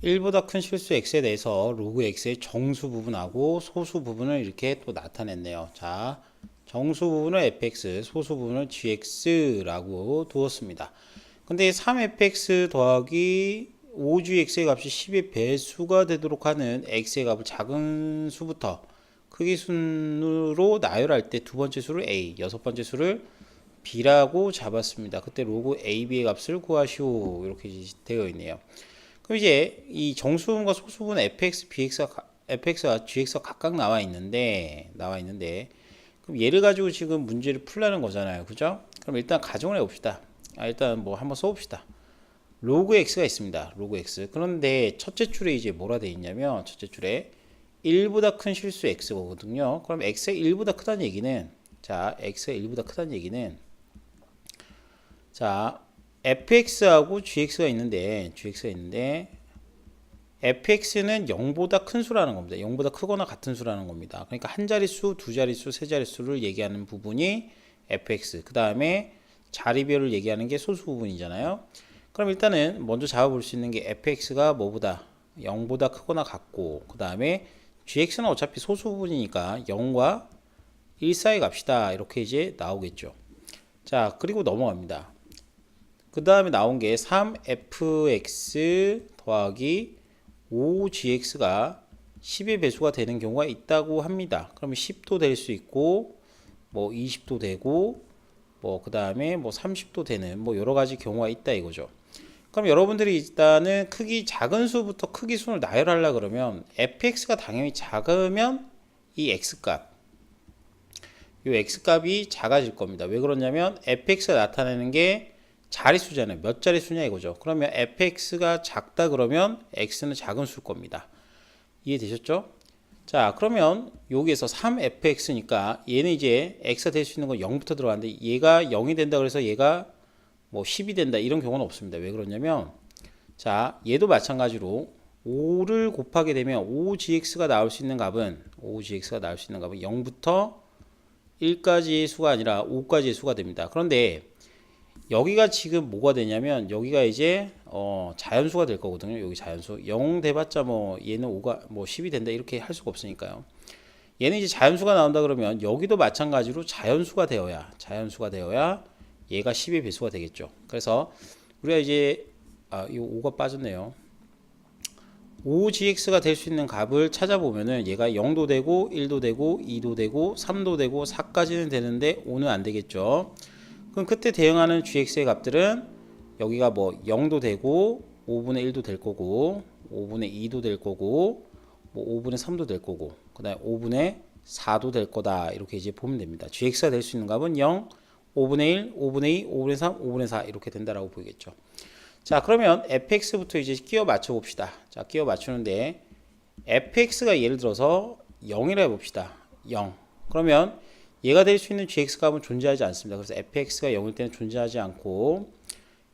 1보다 큰 실수 x에 대해서 로그 x의 정수 부분하고 소수 부분을 이렇게 또 나타냈네요. 자, 정수 부분을 fx, 소수 부분을 gx라고 두었습니다. 근데 3fx 더하기 5gx의 값이 10의 배수가 되도록 하는 x의 값을 작은 수부터 크기 순으로 나열할 때 두 번째 수를 a, 여섯 번째 수를 b라고 잡았습니다. 그때 로그 ab의 값을 구하시오. 이렇게 되어 있네요. 그럼 이제 이 정수분과 소수분 fx, fx와 gx가 각각 나와 있는데 그럼 얘를 가지고 지금 문제를 풀라는 거잖아요. 그죠? 그럼 일단 가정을 해봅시다. 일단 뭐 한번 써봅시다. 로그 x가 있습니다. 로그 x. 그런데 첫째 줄에 이제 뭐라 돼 있냐면 첫째 줄에 1보다 큰 실수 x거든요. 그럼 x가 1보다 크다는 얘기는 자, x가 1보다 크다는 얘기는 자, fx하고 gx가 있는데 fx는 0보다 큰 수라는 겁니다. 0보다 크거나 같은 수라는 겁니다. 그러니까 한 자릿수, 두 자릿수, 세 자릿수를 얘기하는 부분이 fx. 그 다음에 자리별을 얘기하는 게 소수 부분이잖아요. 그럼 일단은 먼저 잡아볼 수 있는 게 fx가 뭐보다 0보다 크거나 같고, 그 다음에 gx는 어차피 소수 부분이니까 0과 1 사이 값이다. 이렇게 이제 나오겠죠. 자, 그리고 넘어갑니다. 그 다음에 나온 게 3fx 더하기 5gx가 10의 배수가 되는 경우가 있다고 합니다. 그러면 10도 될 수 있고, 뭐 20도 되고, 뭐 그 다음에 뭐 30도 되는 뭐 여러 가지 경우가 있다 이거죠. 그럼 여러분들이 일단은 크기 작은 수부터 크기 순을 나열하려 그러면 fx가 당연히 작으면 이 x값, 이 x값이 작아질 겁니다. 왜 그러냐면 fx가 나타내는 게 자릿수잖아요. 몇 자릿수냐 이거죠. 그러면 fx가 작다 그러면 x는 작은 수일 겁니다. 이해되셨죠? 자, 그러면 여기에서 3fx니까 얘는 이제 x가 될 수 있는 건 0부터 들어가는데 얘가 0이 된다 그래서 얘가 뭐 10이 된다 이런 경우는 없습니다. 왜 그러냐면 자, 얘도 마찬가지로 5를 곱하게 되면 5gx가 나올 수 있는 값은 0부터 1까지의 수가 아니라 5까지의 수가 됩니다. 그런데 여기가 지금 뭐가 되냐면 여기가 이제 자연수가 될 거거든요. 여기 자연수 0 돼봤자 뭐 얘는 5가 뭐 10이 된다 이렇게 할 수가 없으니까요. 얘는 이제 자연수가 나온다 그러면 여기도 마찬가지로 자연수가 되어야 얘가 10의 배수가 되겠죠. 그래서 우리가 이제 이 5가 빠졌네요. 5gx가 될 수 있는 값을 찾아보면은 얘가 0도 되고 1도 되고 2도 되고 3도 되고 4까지는 되는데 5는 안 되겠죠. 그럼 그때 대응하는 gx의 값들은 여기가 뭐 0도 되고 5분의 1도 될 거고 5분의 2도 될 거고 뭐 5분의 3도 될 거고 그 다음에 5분의 4도 될 거다 이렇게 이제 보면 됩니다. gx가 될 수 있는 값은 0, 5분의 1, 5분의 2, 5분의 3, 5분의 4 이렇게 된다라고 보이겠죠. 자, 그러면 fx부터 이제 끼워 맞춰 봅시다. 자, 끼워 맞추는데 fx가 예를 들어서 0이라 해봅시다. 0. 그러면 얘가 될 수 있는 gx 값은 존재하지 않습니다. 그래서 fx가 0일 때는 존재하지 않고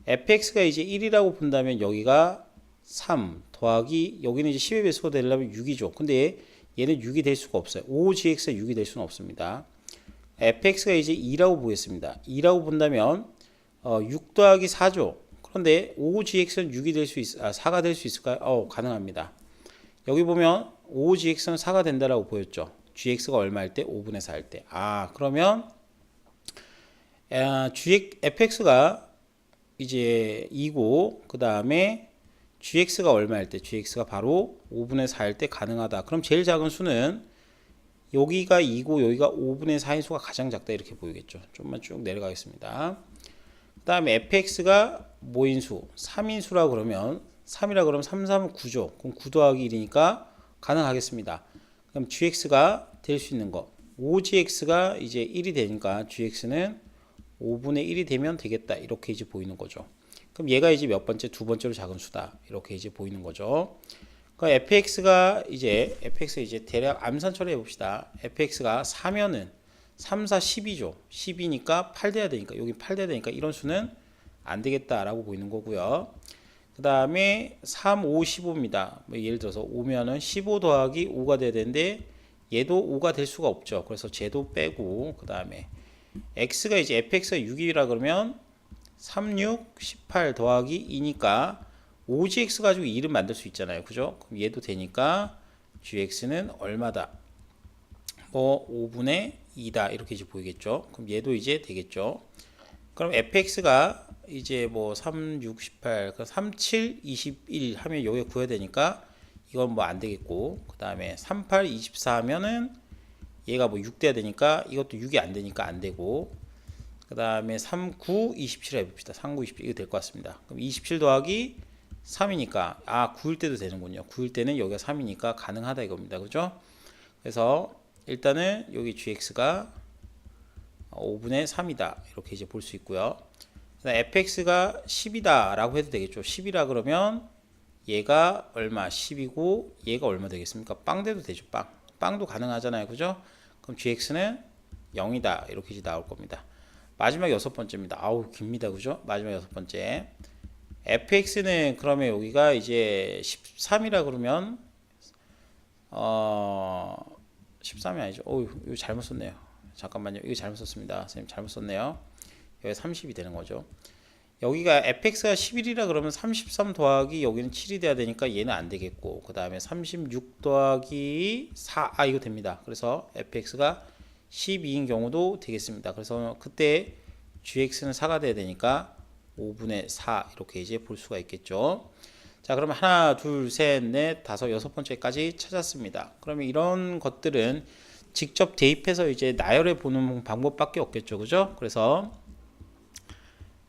fx가 이제 1이라고 본다면 여기가 3 더하기 여기는 이제 10의 배수가 되려면 6이죠. 근데 얘는 6이 될 수가 없어요. 5gx가 6이 될 수는 없습니다. fx가 이제 2라고 보겠습니다. 2라고 본다면 6 더하기 4죠. 그런데 5gx는 6이 될 수 4가 될 수 있을까요? 가능합니다. 여기 보면 5gx는 4가 된다라고 보였죠. gx가 얼마일 때? 5분의 4일 때. 그러면 fx가 이제 2고 그 다음에 gx가 얼마일 때? gx가 바로 5분의 4일 때 가능하다. 그럼 제일 작은 수는 여기가 2고 여기가 5분의 4인 수가 가장 작다 이렇게 보이겠죠. 좀만 쭉 내려가겠습니다. 그 다음에 fx가 뭐인수? 3인수라 그러면 3이라 그러면 3, 3은 9죠. 그럼 9 더하기 1이니까 가능하겠습니다. 그럼 gx가 될 수 있는 거 5gx가 이제 1이 되니까 gx는 5분의 1이 되면 되겠다 이렇게 이제 보이는 거죠. 그럼 얘가 이제 몇 번째? 두 번째로 작은 수다 이렇게 이제 보이는 거죠. 그러니까 fx가 이제 대략 암산 처리해 봅시다. fx가 4면은 3, 4, 10이죠. 10이니까 8 돼야 되니까 여기 8 돼야 되니까 이런 수는 안 되겠다라고 보이는 거고요. 그 다음에 3, 5, 15입니다. 뭐 예를 들어서 5면은 15 더하기 5가 돼야 되는데 얘도 5가 될 수가 없죠. 그래서 쟤도 빼고 그 다음에 x가 이제 fx가 6이라 그러면 3, 6, 18 더하기 2니까 OGX 가지고 이름 만들 수 있잖아요. 그죠? 그럼 얘도 되니까 GX는 얼마다? 뭐 5분의 2다 이렇게 이제 보이겠죠. 그럼 얘도 이제 되겠죠. 그럼 fx가 이제 뭐 3, 6, 18, 3, 7, 21 하면 여기 구해야 되니까 이건 뭐 안 되겠고, 그 다음에 3, 8, 24 하면은 얘가 뭐 6 돼야 되니까 이것도 6이 안 되니까 안 되고, 그 다음에 3, 9, 27 해봅시다. 3, 9, 27 이거 될 것 같습니다. 그럼 27 더하기 3이니까 9일 때도 되는군요. 9일 때는 여기가 3이니까 가능하다 이겁니다. 그죠? 그래서 일단은 여기 gx가 5분의 3이다 이렇게 이제 볼 수 있고요. fx가 10이다 라고 해도 되겠죠. 10이라 그러면 얘가 얼마? 10이고 얘가 얼마 되겠습니까? 빵 돼도 되죠. 빵도 가능하잖아요. 그죠? 그럼 gx는 0이다 이렇게 이제 나올 겁니다. 마지막 여섯 번째입니다. 아우 깁니다. 그죠? 마지막 여섯 번째 fx는 그러면 여기가 이제 13이라 그러면 13이 아니죠. 이거 잘못 썼네요. 잠깐만요. 이거 잘못 썼습니다. 선생님 잘못 썼네요. 여기 30이 되는 거죠. 여기가 fx가 11이라 그러면 33 더하기 여기는 7이 돼야 되니까 얘는 안 되겠고, 그 다음에 36 더하기 4, 이거 됩니다. 그래서 fx가 12인 경우도 되겠습니다. 그래서 그때 gx는 4가 돼야 되니까 5분의 4 이렇게 이제 볼 수가 있겠죠. 자, 그러면 하나, 둘, 셋, 넷, 다섯, 여섯 번째까지 찾았습니다. 그러면 이런 것들은 직접 대입해서 이제 나열해 보는 방법밖에 없겠죠. 그죠? 그래서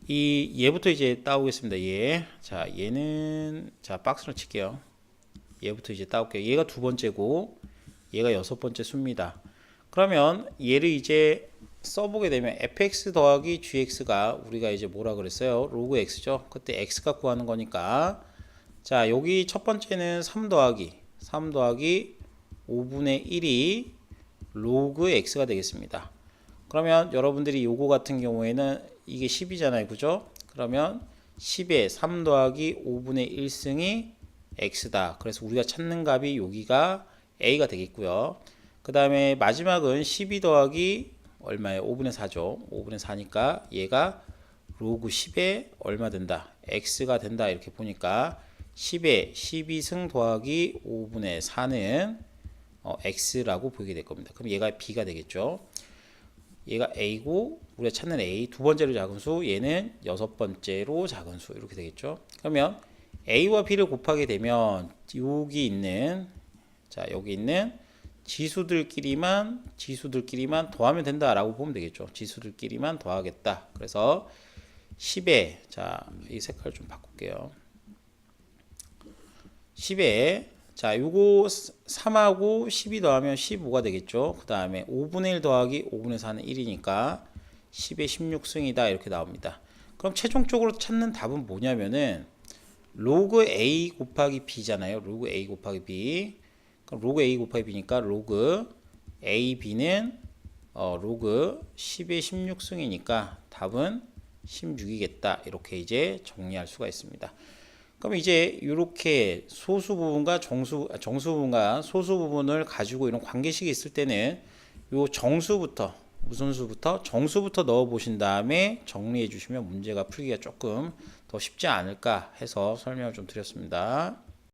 얘부터 이제 따오겠습니다. 얘. 자, 얘는 자, 박스로 칠게요. 얘부터 이제 따올게요. 얘가 두 번째고 얘가 여섯 번째 수입니다. 그러면 얘를 이제 써보게 되면 fx 더하기 gx가 우리가 이제 뭐라 그랬어요? 로그 x죠. 그때 x가 구하는 거니까, 자, 여기 첫 번째는 3 더하기 5분의 1이 로그 x가 되겠습니다. 그러면 여러분들이 요거 같은 경우에는 이게 10이잖아요. 그죠? 그러면 10에 3 더하기 5분의 1승이 x다. 그래서 우리가 찾는 값이 여기가 a가 되겠고요. 그 다음에 마지막은 12 더하기 얼마예요? 5분의 4죠. 5분의 4니까 얘가 로그 10에 얼마 된다? x가 된다. 이렇게 보니까 10에 12승 더하기 5분의 4는 x라고 보이게 될 겁니다. 그럼 얘가 b가 되겠죠. 얘가 a고 우리가 찾는 a 두 번째로 작은 수, 얘는 여섯 번째로 작은 수 이렇게 되겠죠. 그러면 a와 b를 곱하게 되면 여기 있는 지수들끼리만 더하면 된다라고 보면 되겠죠. 지수들끼리만 더하겠다. 그래서 10에 이 색깔 좀 바꿀게요. 10에 요거 3하고 12 더하면 15가 되겠죠. 그 다음에 5분의 1 더하기 5분의 4는 1이니까 10에 16승이다 이렇게 나옵니다. 그럼 최종적으로 찾는 답은 뭐냐면은 로그 a 곱하기 b잖아요. 로그 a 곱하기 b. 그럼 로그 a 곱하기 b니까 로그 a b는 로그 10에 16승이니까 답은 16이겠다. 이렇게 이제 정리할 수가 있습니다. 그럼 이제 이렇게 소수 부분과 정수 부분과 소수 부분을 가지고 이런 관계식이 있을 때는 요 정수부터 무슨 수부터 정수부터 넣어 보신 다음에 정리해 주시면 문제가 풀기가 조금 더 쉽지 않을까 해서 설명을 좀 드렸습니다.